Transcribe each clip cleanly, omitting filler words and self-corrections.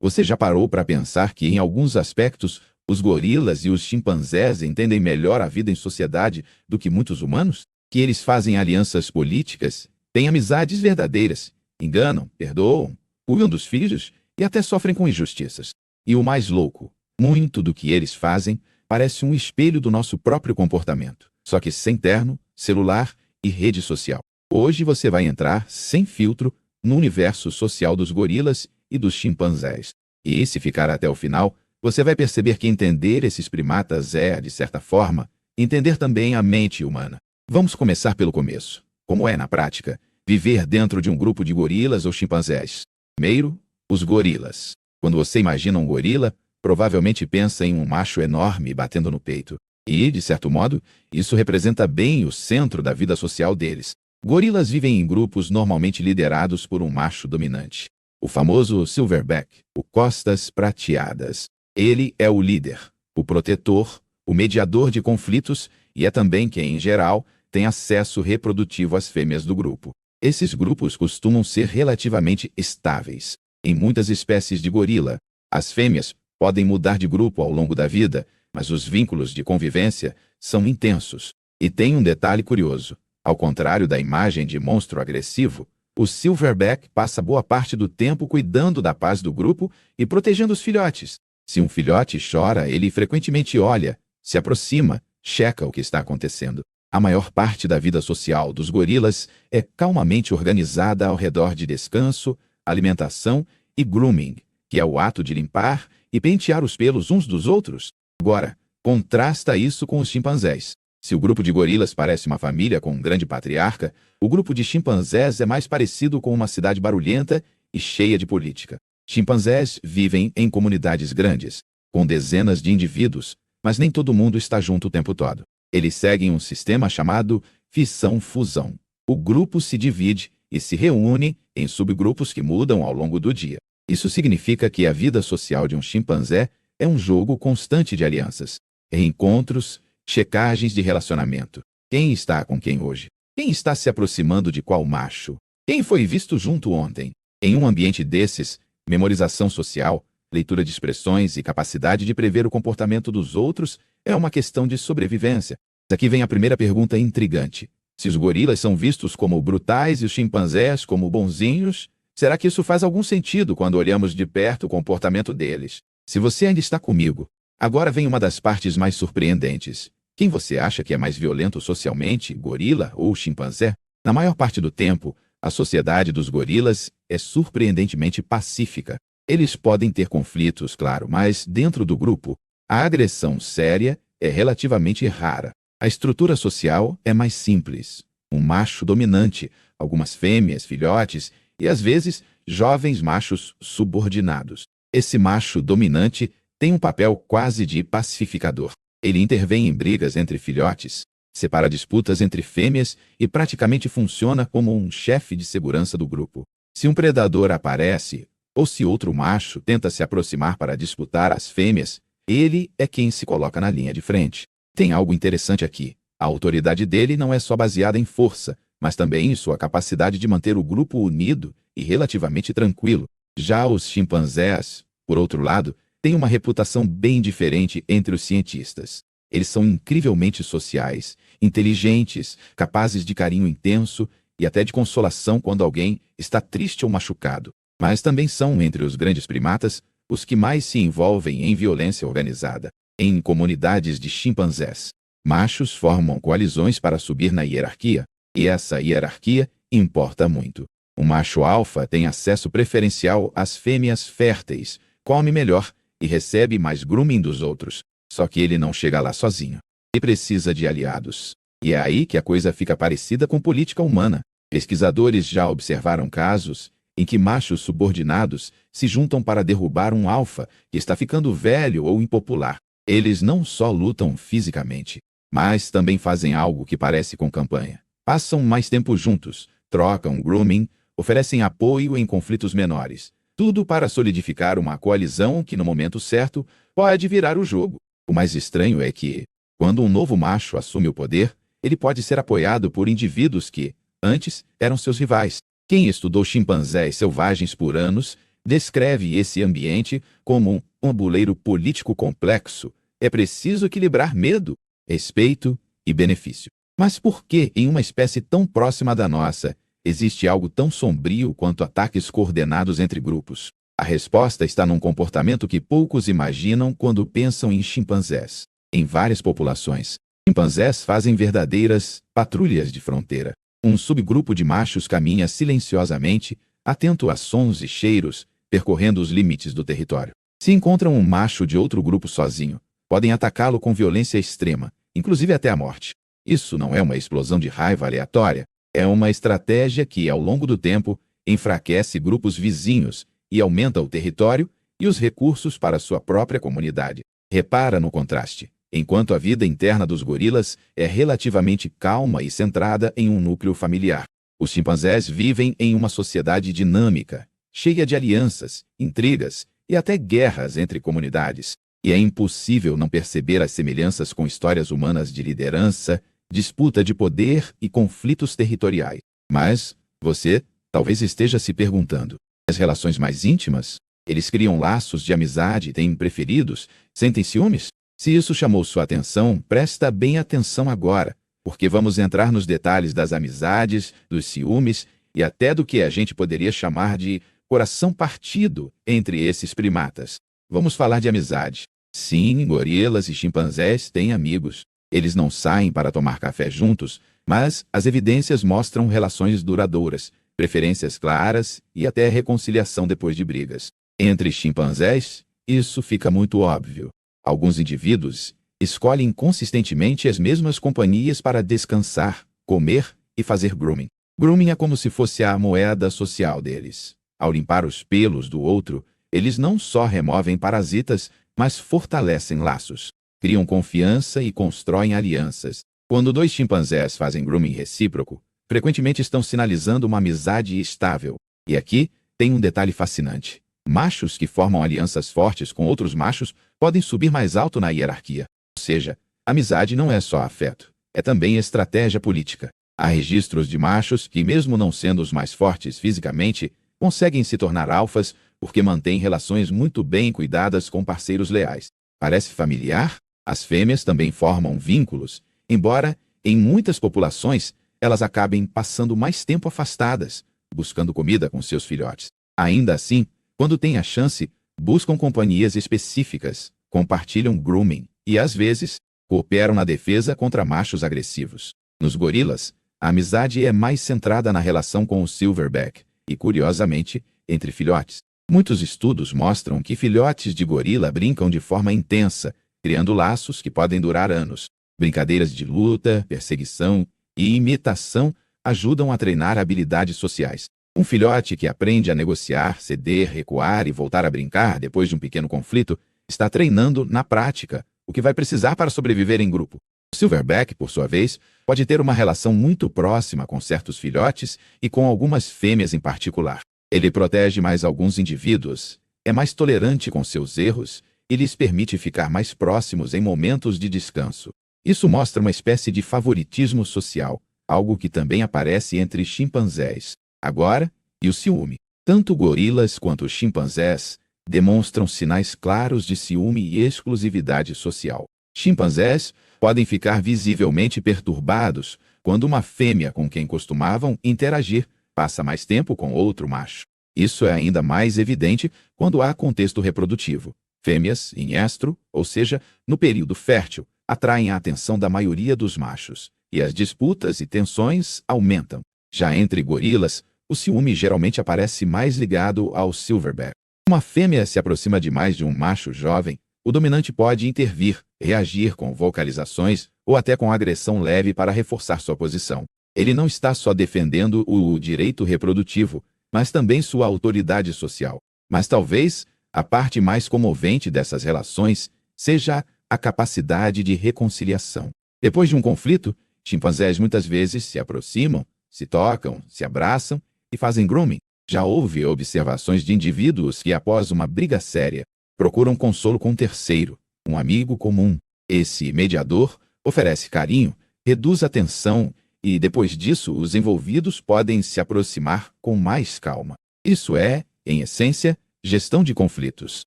Você já parou para pensar que, em alguns aspectos, os gorilas e os chimpanzés entendem melhor a vida em sociedade do que muitos humanos? Que eles fazem alianças políticas, têm amizades verdadeiras, enganam, perdoam, cuidam dos filhos e até sofrem com injustiças. E o mais louco, muito do que eles fazem parece um espelho do nosso próprio comportamento, só que sem terno, celular e rede social. Hoje você vai entrar, sem filtro, no universo social dos gorilas e dos chimpanzés. E se ficar até o final, você vai perceber que entender esses primatas é, de certa forma, entender também a mente humana. Vamos começar pelo começo. Como é, na prática, viver dentro de um grupo de gorilas ou chimpanzés? Primeiro, os gorilas. Quando você imagina um gorila, provavelmente pensa em um macho enorme batendo no peito. E, de certo modo, isso representa bem o centro da vida social deles. Gorilas vivem em grupos normalmente liderados por um macho dominante. O famoso silverback, o costas prateadas. Ele é o líder, o protetor, o mediador de conflitos e é também quem, em geral, tem acesso reprodutivo às fêmeas do grupo. Esses grupos costumam ser relativamente estáveis. Em muitas espécies de gorila, as fêmeas podem mudar de grupo ao longo da vida, mas os vínculos de convivência são intensos. E tem um detalhe curioso. Ao contrário da imagem de monstro agressivo, o silverback passa boa parte do tempo cuidando da paz do grupo e protegendo os filhotes. Se um filhote chora, ele frequentemente olha, se aproxima, checa o que está acontecendo. A maior parte da vida social dos gorilas é calmamente organizada ao redor de descanso, alimentação e grooming, que é o ato de limpar e pentear os pelos uns dos outros. Agora, contrasta isso com os chimpanzés. Se o grupo de gorilas parece uma família com um grande patriarca, o grupo de chimpanzés é mais parecido com uma cidade barulhenta e cheia de política. Chimpanzés vivem em comunidades grandes, com dezenas de indivíduos, mas nem todo mundo está junto o tempo todo. Eles seguem um sistema chamado fissão-fusão. O grupo se divide e se reúne em subgrupos que mudam ao longo do dia. Isso significa que a vida social de um chimpanzé é um jogo constante de alianças, reencontros, checagens de relacionamento. Quem está com quem hoje? Quem está se aproximando de qual macho? Quem foi visto junto ontem? Em um ambiente desses, memorização social, leitura de expressões e capacidade de prever o comportamento dos outros é uma questão de sobrevivência. Aqui vem a primeira pergunta intrigante. Se os gorilas são vistos como brutais e os chimpanzés como bonzinhos, será que isso faz algum sentido quando olhamos de perto o comportamento deles? Se você ainda está comigo, agora vem uma das partes mais surpreendentes. Quem você acha que é mais violento socialmente, gorila ou chimpanzé? Na maior parte do tempo, a sociedade dos gorilas é surpreendentemente pacífica. Eles podem ter conflitos, claro, mas dentro do grupo, a agressão séria é relativamente rara. A estrutura social é mais simples. Um macho dominante, algumas fêmeas, filhotes e, às vezes, jovens machos subordinados. Esse macho dominante tem um papel quase de pacificador. Ele intervém em brigas entre filhotes, separa disputas entre fêmeas e praticamente funciona como um chefe de segurança do grupo. Se um predador aparece, ou se outro macho tenta se aproximar para disputar as fêmeas, ele é quem se coloca na linha de frente. Tem algo interessante aqui. A autoridade dele não é só baseada em força, mas também em sua capacidade de manter o grupo unido e relativamente tranquilo. Já os chimpanzés, por outro lado, têm uma reputação bem diferente entre os cientistas. Eles são incrivelmente sociais, inteligentes, capazes de carinho intenso e até de consolação quando alguém está triste ou machucado. Mas também são, entre os grandes primatas, os que mais se envolvem em violência organizada. Em comunidades de chimpanzés, machos formam coalizões para subir na hierarquia, e essa hierarquia importa muito. O macho alfa tem acesso preferencial às fêmeas férteis, come melhor e recebe mais grooming dos outros. Só que ele não chega lá sozinho. Ele precisa de aliados. E é aí que a coisa fica parecida com política humana. Pesquisadores já observaram casos em que machos subordinados se juntam para derrubar um alfa que está ficando velho ou impopular. Eles não só lutam fisicamente, mas também fazem algo que parece com campanha. Passam mais tempo juntos, trocam grooming, oferecem apoio em conflitos menores. Tudo para solidificar uma coalizão que, no momento certo, pode virar o jogo. O mais estranho é que, quando um novo macho assume o poder, ele pode ser apoiado por indivíduos que, antes, eram seus rivais. Quem estudou chimpanzés selvagens por anos descreve esse ambiente como um tabuleiro político complexo. É preciso equilibrar medo, respeito e benefício. Mas por que, em uma espécie tão próxima da nossa, existe algo tão sombrio quanto ataques coordenados entre grupos? A resposta está num comportamento que poucos imaginam quando pensam em chimpanzés. Em várias populações, chimpanzés fazem verdadeiras patrulhas de fronteira. Um subgrupo de machos caminha silenciosamente, atento a sons e cheiros, percorrendo os limites do território. Se encontram um macho de outro grupo sozinho, podem atacá-lo com violência extrema, inclusive até a morte. Isso não é uma explosão de raiva aleatória, é uma estratégia que, ao longo do tempo, enfraquece grupos vizinhos e aumenta o território e os recursos para sua própria comunidade. Repara no contraste. Enquanto a vida interna dos gorilas é relativamente calma e centrada em um núcleo familiar, os chimpanzés vivem em uma sociedade dinâmica, cheia de alianças, intrigas e até guerras entre comunidades. E é impossível não perceber as semelhanças com histórias humanas de liderança, disputa de poder e conflitos territoriais. Mas você talvez esteja se perguntando: as relações mais íntimas? Eles criam laços de amizade, têm preferidos, sentem ciúmes? Se isso chamou sua atenção, presta bem atenção agora, porque vamos entrar nos detalhes das amizades, dos ciúmes e até do que a gente poderia chamar de coração partido entre esses primatas. Vamos falar de amizade. Sim, gorilas e chimpanzés têm amigos. Eles não saem para tomar café juntos, mas as evidências mostram relações duradouras, preferências claras e até reconciliação depois de brigas. Entre chimpanzés, isso fica muito óbvio. Alguns indivíduos escolhem consistentemente as mesmas companhias para descansar, comer e fazer grooming. Grooming é como se fosse a moeda social deles. Ao limpar os pelos do outro, eles não só removem parasitas, mas fortalecem laços, criam confiança e constroem alianças. Quando dois chimpanzés fazem grooming recíproco, frequentemente estão sinalizando uma amizade estável. E aqui tem um detalhe fascinante. Machos que formam alianças fortes com outros machos podem subir mais alto na hierarquia. Ou seja, amizade não é só afeto, é também estratégia política. Há registros de machos que, mesmo não sendo os mais fortes fisicamente, conseguem se tornar alfas porque mantêm relações muito bem cuidadas com parceiros leais. Parece familiar? As fêmeas também formam vínculos, embora, em muitas populações, elas acabem passando mais tempo afastadas, buscando comida com seus filhotes. Ainda assim, quando têm a chance, buscam companhias específicas, compartilham grooming e, às vezes, cooperam na defesa contra machos agressivos. Nos gorilas, a amizade é mais centrada na relação com o silverback e, curiosamente, entre filhotes. Muitos estudos mostram que filhotes de gorila brincam de forma intensa, criando laços que podem durar anos. Brincadeiras de luta, perseguição e imitação ajudam a treinar habilidades sociais. Um filhote que aprende a negociar, ceder, recuar e voltar a brincar depois de um pequeno conflito está treinando, na prática, o que vai precisar para sobreviver em grupo. O silverback, por sua vez, pode ter uma relação muito próxima com certos filhotes e com algumas fêmeas em particular. Ele protege mais alguns indivíduos, é mais tolerante com seus erros e lhes permite ficar mais próximos em momentos de descanso. Isso mostra uma espécie de favoritismo social, algo que também aparece entre chimpanzés. Agora, e o ciúme. Tanto gorilas quanto chimpanzés demonstram sinais claros de ciúme e exclusividade social. Chimpanzés podem ficar visivelmente perturbados quando uma fêmea com quem costumavam interagir passa mais tempo com outro macho. Isso é ainda mais evidente quando há contexto reprodutivo. Fêmeas, em estro, ou seja, no período fértil, atraem a atenção da maioria dos machos, e as disputas e tensões aumentam. Já entre gorilas, o ciúme geralmente aparece mais ligado ao silverback. Uma fêmea se aproxima demais de um macho jovem, o dominante pode intervir, reagir com vocalizações ou até com agressão leve para reforçar sua posição. Ele não está só defendendo o direito reprodutivo, mas também sua autoridade social. Mas talvez a parte mais comovente dessas relações seja a capacidade de reconciliação. Depois de um conflito, chimpanzés muitas vezes se aproximam, se tocam, se abraçam e fazem grooming. Já houve observações de indivíduos que, após uma briga séria, procuram consolo com um terceiro, um amigo comum. Esse mediador oferece carinho, reduz a tensão e, depois disso, os envolvidos podem se aproximar com mais calma. Isso é, em essência, Gestão de conflitos.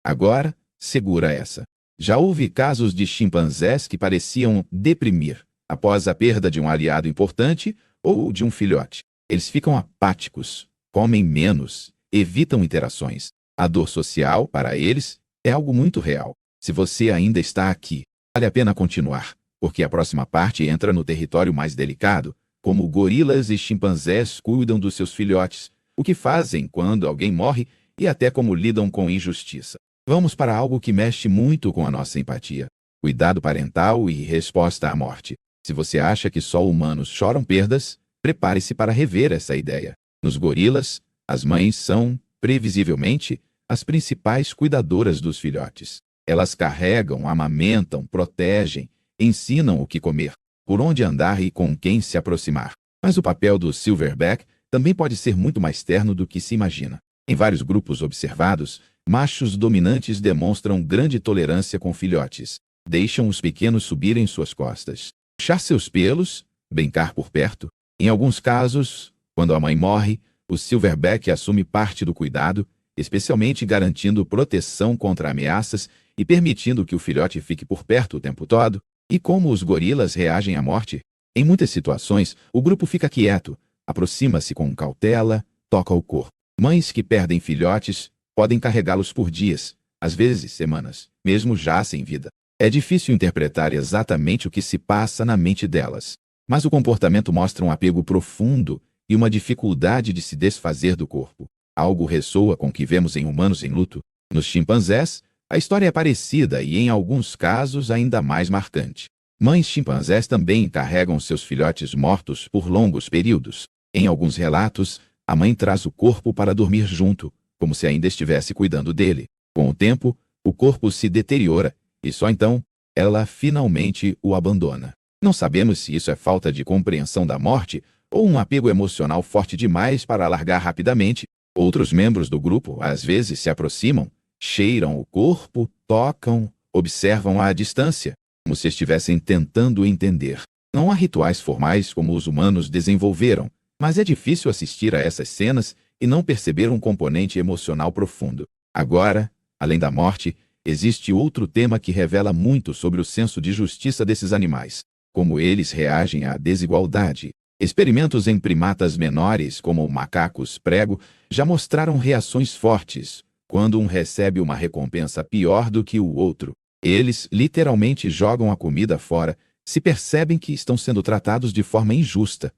Agora, segura essa. Já houve casos de chimpanzés que pareciam deprimir após a perda de um aliado importante ou de um filhote. Eles ficam apáticos, comem menos, evitam interações. A dor social, para eles, é algo muito real. Se você ainda está aqui, vale a pena continuar, porque a próxima parte entra no território mais delicado, como gorilas e chimpanzés cuidam dos seus filhotes, o que fazem quando alguém morre e até como lidam com injustiça. Vamos para algo que mexe muito com a nossa empatia: cuidado parental e resposta à morte. Se você acha que só humanos choram perdas, prepare-se para rever essa ideia. Nos gorilas, as mães são, previsivelmente, as principais cuidadoras dos filhotes. Elas carregam, amamentam, protegem, ensinam o que comer, por onde andar e com quem se aproximar. Mas o papel do silverback também pode ser muito mais terno do que se imagina. Em vários grupos observados, machos dominantes demonstram grande tolerância com filhotes. Deixam os pequenos subirem suas costas, puxar seus pelos, brincar por perto. Em alguns casos, quando a mãe morre, o silverback assume parte do cuidado, especialmente garantindo proteção contra ameaças e permitindo que o filhote fique por perto o tempo todo. E como os gorilas reagem à morte? Em muitas situações, o grupo fica quieto, aproxima-se com cautela, toca o corpo. Mães que perdem filhotes podem carregá-los por dias, às vezes semanas, mesmo já sem vida. É difícil interpretar exatamente o que se passa na mente delas, mas o comportamento mostra um apego profundo e uma dificuldade de se desfazer do corpo. Algo ressoa com o que vemos em humanos em luto. Nos chimpanzés, a história é parecida e, em alguns casos, ainda mais marcante. Mães chimpanzés também carregam seus filhotes mortos por longos períodos. Em alguns relatos, a mãe traz o corpo para dormir junto, como se ainda estivesse cuidando dele. Com o tempo, o corpo se deteriora e só então ela finalmente o abandona. Não sabemos se isso é falta de compreensão da morte ou um apego emocional forte demais para largar rapidamente. Outros membros do grupo às vezes se aproximam, cheiram o corpo, tocam, observam à distância, como se estivessem tentando entender. Não há rituais formais como os humanos desenvolveram, mas é difícil assistir a essas cenas e não perceber um componente emocional profundo. Agora, além da morte, existe outro tema que revela muito sobre o senso de justiça desses animais: como eles reagem à desigualdade. Experimentos em primatas menores, como macacos prego, já mostraram reações fortes quando um recebe uma recompensa pior do que o outro. Eles literalmente jogam a comida fora se percebem que estão sendo tratados de forma injusta.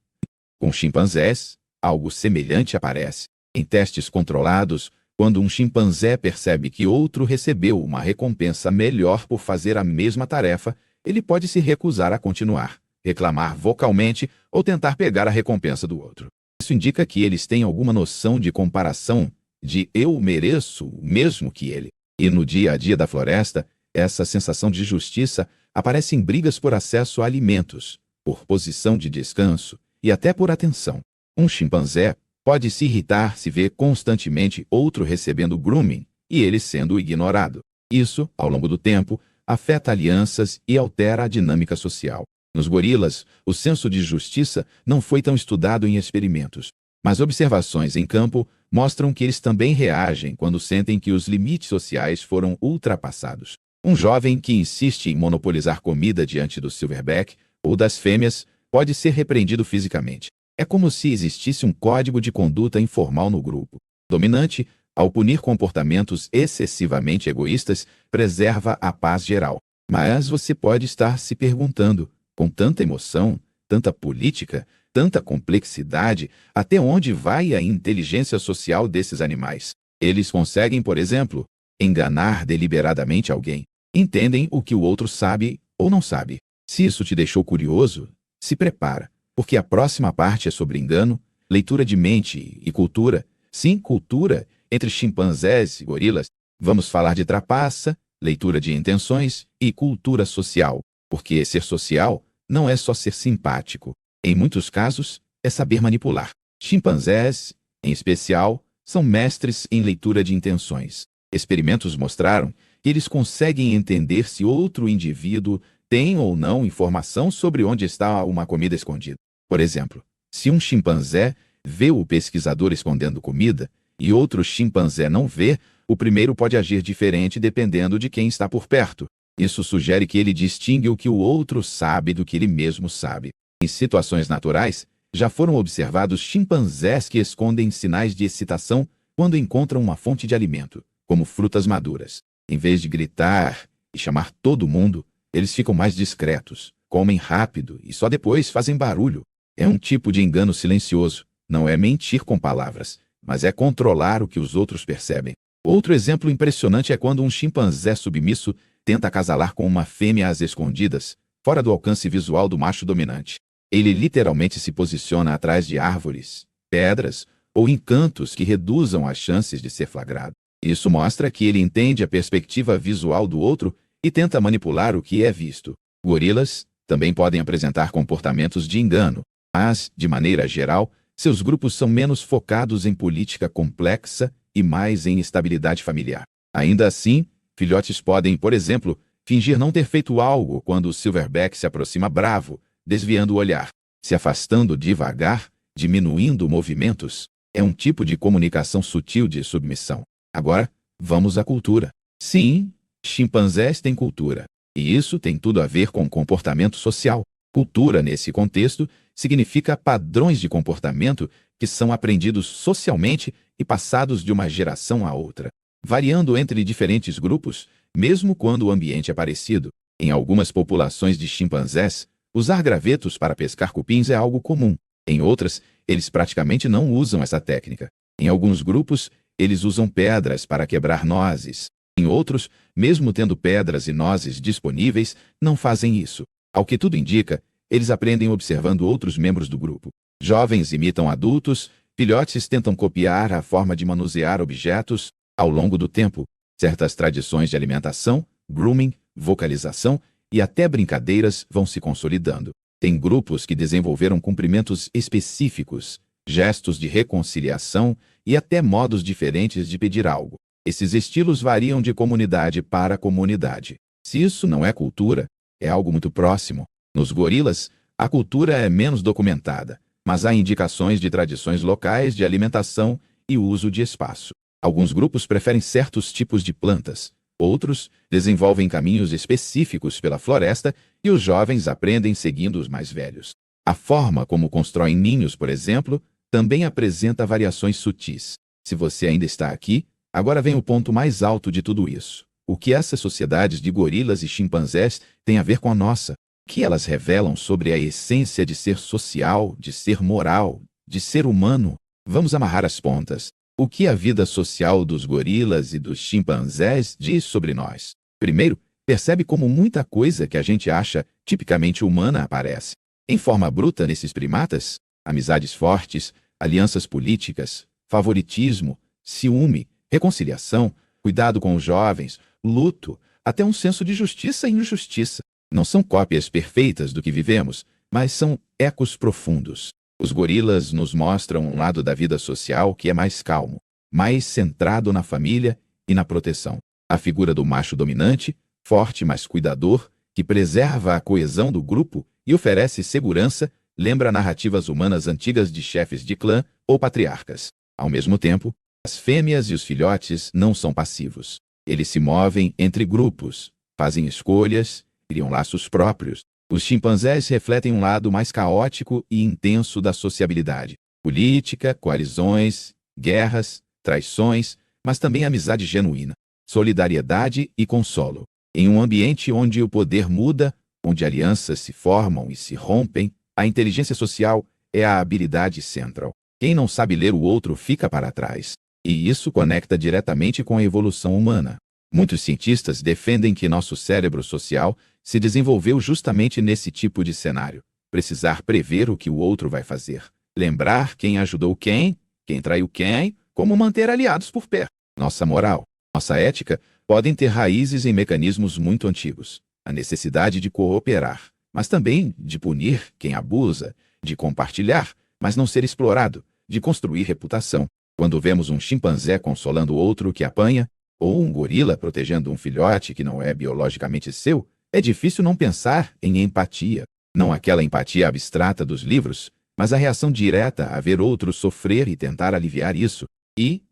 Com chimpanzés, algo semelhante aparece. Em testes controlados, quando um chimpanzé percebe que outro recebeu uma recompensa melhor por fazer a mesma tarefa, ele pode se recusar a continuar, reclamar vocalmente ou tentar pegar a recompensa do outro. Isso indica que eles têm alguma noção de comparação, de eu mereço o mesmo que ele. E no dia a dia da floresta, essa sensação de justiça aparece em brigas por acesso a alimentos, por posição de descanso e até por atenção. Um chimpanzé pode se irritar se vê constantemente outro recebendo grooming e ele sendo ignorado. Isso, ao longo do tempo, afeta alianças e altera a dinâmica social. Nos gorilas, o senso de justiça não foi tão estudado em experimentos, mas observações em campo mostram que eles também reagem quando sentem que os limites sociais foram ultrapassados. Um jovem que insiste em monopolizar comida diante do silverback ou das fêmeas pode ser repreendido fisicamente. É como se existisse um código de conduta informal no grupo. Dominante, ao punir comportamentos excessivamente egoístas, preserva a paz geral. Mas você pode estar se perguntando, com tanta emoção, tanta política, tanta complexidade, até onde vai a inteligência social desses animais? Eles conseguem, por exemplo, enganar deliberadamente alguém. Entendem o que o outro sabe ou não sabe. Se isso te deixou curioso, se prepara, porque a próxima parte é sobre engano, leitura de mente e cultura. Sim, cultura entre chimpanzés e gorilas. Vamos falar de trapaça, leitura de intenções e cultura social, porque ser social não é só ser simpático. Em muitos casos, é saber manipular. Chimpanzés, em especial, são mestres em leitura de intenções. Experimentos mostraram que eles conseguem entender se outro indivíduo tem ou não informação sobre onde está uma comida escondida. Por exemplo, se um chimpanzé vê o pesquisador escondendo comida e outro chimpanzé não vê, o primeiro pode agir diferente dependendo de quem está por perto. Isso sugere que ele distingue o que o outro sabe do que ele mesmo sabe. Em situações naturais, já foram observados chimpanzés que escondem sinais de excitação quando encontram uma fonte de alimento, como frutas maduras. Em vez de gritar e chamar todo mundo, eles ficam mais discretos, comem rápido e só depois fazem barulho. É um tipo de engano silencioso. Não é mentir com palavras, mas é controlar o que os outros percebem. Outro exemplo impressionante é quando um chimpanzé submisso tenta acasalar com uma fêmea às escondidas, fora do alcance visual do macho dominante. Ele literalmente se posiciona atrás de árvores, pedras ou encantos que reduzam as chances de ser flagrado. Isso mostra que ele entende a perspectiva visual do outro e tenta manipular o que é visto. Gorilas também podem apresentar comportamentos de engano, mas, de maneira geral, seus grupos são menos focados em política complexa e mais em estabilidade familiar. Ainda assim, filhotes podem, por exemplo, fingir não ter feito algo quando o silverback se aproxima bravo, desviando o olhar, se afastando devagar, diminuindo movimentos. É um tipo de comunicação sutil de submissão. Agora, vamos à cultura. Sim, chimpanzés têm cultura. E isso tem tudo a ver com comportamento social. Cultura, nesse contexto, significa padrões de comportamento que são aprendidos socialmente e passados de uma geração a outra, variando entre diferentes grupos, mesmo quando o ambiente é parecido. Em algumas populações de chimpanzés, usar gravetos para pescar cupins é algo comum. Em outras, eles praticamente não usam essa técnica. Em alguns grupos, eles usam pedras para quebrar nozes. Em outros, mesmo tendo pedras e nozes disponíveis, não fazem isso. Ao que tudo indica, eles aprendem observando outros membros do grupo. Jovens imitam adultos, filhotes tentam copiar a forma de manusear objetos. Ao longo do tempo, certas tradições de alimentação, grooming, vocalização e até brincadeiras vão se consolidando. Tem grupos que desenvolveram cumprimentos específicos, gestos de reconciliação e até modos diferentes de pedir algo. Esses estilos variam de comunidade para comunidade. Se isso não é cultura, é algo muito próximo. Nos gorilas, a cultura é menos documentada, mas há indicações de tradições locais de alimentação e uso de espaço. Alguns grupos preferem certos tipos de plantas, outros desenvolvem caminhos específicos pela floresta e os jovens aprendem seguindo os mais velhos. A forma como constroem ninhos, por exemplo, também apresenta variações sutis. Se você ainda está aqui, agora vem o ponto mais alto de tudo isso. O que essas sociedades de gorilas e chimpanzés têm a ver com a nossa? O que elas revelam sobre a essência de ser social, de ser moral, de ser humano? Vamos amarrar as pontas. O que a vida social dos gorilas e dos chimpanzés diz sobre nós? Primeiro, percebe como muita coisa que a gente acha tipicamente humana aparece. Em forma bruta nesses primatas, amizades fortes, alianças políticas, favoritismo, ciúme, reconciliação, cuidado com os jovens, luto, até um senso de justiça e injustiça. Não são cópias perfeitas do que vivemos, mas são ecos profundos. Os gorilas nos mostram um lado da vida social que é mais calmo, mais centrado na família e na proteção. A figura do macho dominante, forte mas cuidador, que preserva a coesão do grupo e oferece segurança, lembra narrativas humanas antigas de chefes de clã ou patriarcas. Ao mesmo tempo, as fêmeas e os filhotes não são passivos. Eles se movem entre grupos, fazem escolhas, criam laços próprios. Os chimpanzés refletem um lado mais caótico e intenso da sociabilidade. Política, coalizões, guerras, traições, mas também amizade genuína, solidariedade e consolo. Em um ambiente onde o poder muda, onde alianças se formam e se rompem, a inteligência social é a habilidade central. Quem não sabe ler o outro fica para trás. E isso conecta diretamente com a evolução humana. Muitos cientistas defendem que nosso cérebro social se desenvolveu justamente nesse tipo de cenário. Precisar prever o que o outro vai fazer. Lembrar quem ajudou quem traiu quem, como manter aliados por perto. Nossa moral, nossa ética podem ter raízes em mecanismos muito antigos. A necessidade de cooperar, mas também de punir quem abusa, de compartilhar, mas não ser explorado, de construir reputação. Quando vemos um chimpanzé consolando outro que apanha, ou um gorila protegendo um filhote que não é biologicamente seu, é difícil não pensar em empatia. Não aquela empatia abstrata dos livros, mas a reação direta a ver outro sofrer e tentar aliviar isso. E,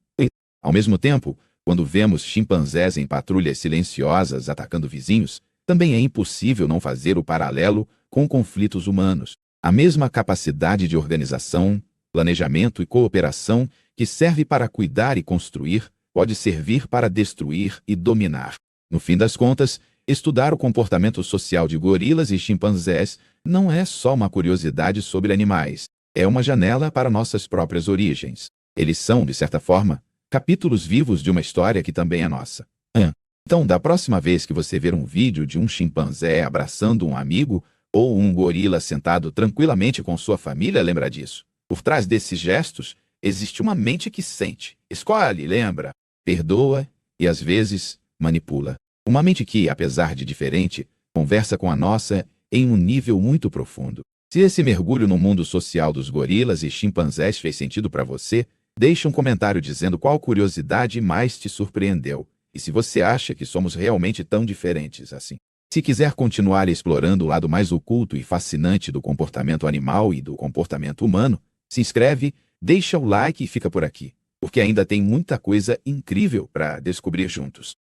ao mesmo tempo, Quando vemos chimpanzés em patrulhas silenciosas atacando vizinhos, também é impossível não fazer o paralelo com conflitos humanos. A mesma capacidade de organização, planejamento e cooperação que serve para cuidar e construir, pode servir para destruir e dominar. No fim das contas, estudar o comportamento social de gorilas e chimpanzés não é só uma curiosidade sobre animais, é uma janela para nossas próprias origens. Eles são, de certa forma, capítulos vivos de uma história que também é nossa. Então, da próxima vez que você ver um vídeo de um chimpanzé abraçando um amigo ou um gorila sentado tranquilamente com sua família, lembra disso. Por trás desses gestos, existe uma mente que sente, escolhe, lembra, perdoa e, às vezes, manipula. Uma mente que, apesar de diferente, conversa com a nossa em um nível muito profundo. Se esse mergulho no mundo social dos gorilas e chimpanzés fez sentido para você, deixe um comentário dizendo qual curiosidade mais te surpreendeu e se você acha que somos realmente tão diferentes assim. Se quiser continuar explorando o lado mais oculto e fascinante do comportamento animal e do comportamento humano, se inscreve, deixa o like e fica por aqui, porque ainda tem muita coisa incrível para descobrir juntos.